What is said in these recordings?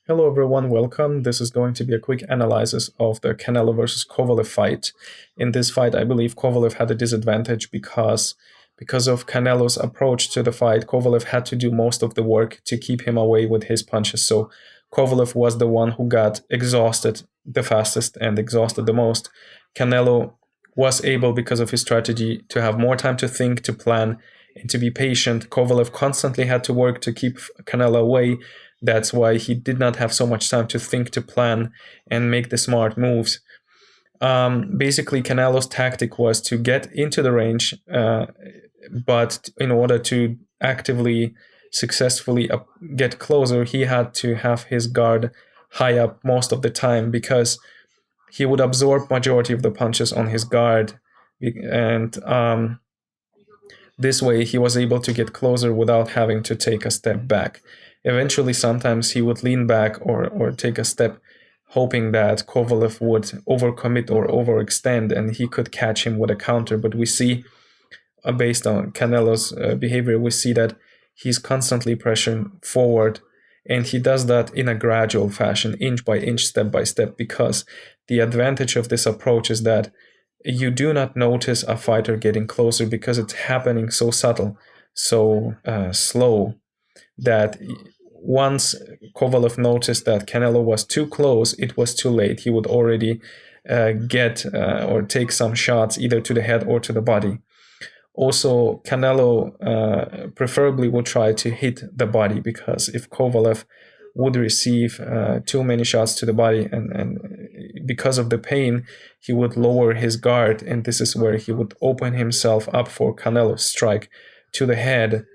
Hello everyone, welcome. This is going to be a quick analysis of the Canelo versus Kovalev fight. In this fight, I believe Kovalev had a disadvantage because of Canelo's approach to the fight. Kovalev had to do most of the work to keep him away with his punches. So Kovalev was the one who got exhausted the fastest and exhausted the most. Canelo was able, because of his strategy, to have more time to think, to plan, and to be patient. Kovalev constantly had to work to keep Canelo away. That's why he did not have so much time to think, to plan, and make the smart moves. Basically, Canelo's tactic was to get into the range, but in order to actively, successfully get closer, he had to have his guard high up most of the time because he would absorb majority of the punches on his guard, and this way, he was able to get closer without having to take a step back. Eventually, sometimes he would lean back or take a step, hoping that Kovalev would overcommit or overextend and he could catch him with a counter. But we see, based on Canelo's behavior, we see that he's constantly pressuring forward. And he does that in a gradual fashion, inch by inch, step by step, because the advantage of this approach is that you do not notice a fighter getting closer because it's happening so subtle, so slow, that once Kovalev noticed that Canelo was too close, it was too late. He would already get or take some shots either to the head or to the body. Also, Canelo preferably would try to hit the body, because if Kovalev would receive too many shots to the body, and because of the pain, he would lower his guard, and this is where he would open himself up for Canelo's strike to the head.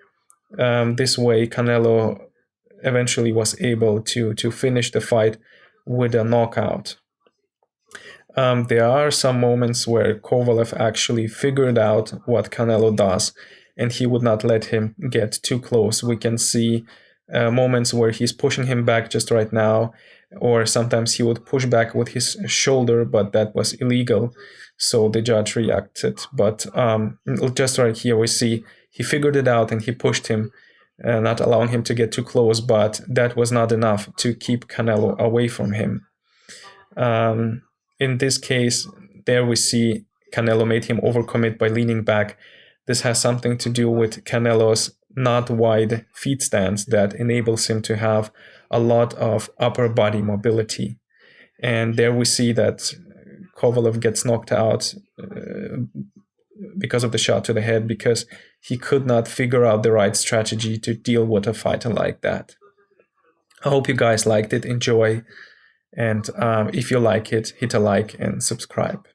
This way, Canelo eventually was able to finish the fight with a knockout. There are some moments where Kovalev actually figured out what Canelo does, and he would not let him get too close. We can see moments where he's pushing him back just right now, or sometimes he would push back with his shoulder, but that was illegal, so the judge reacted. But just right here, we see he figured it out and he pushed him, not allowing him to get too close, but that was not enough to keep Canelo away from him. In this case, there we see Canelo made him overcommit by leaning back. This has something to do with Canelo's not wide feet stance that enables him to have a lot of upper body mobility. And there we see that Kovalev gets knocked out because of the shot to the head, because he could not figure out the right strategy to deal with a fighter like that. I hope you guys liked it. Enjoy. And if you like it, hit a like and subscribe.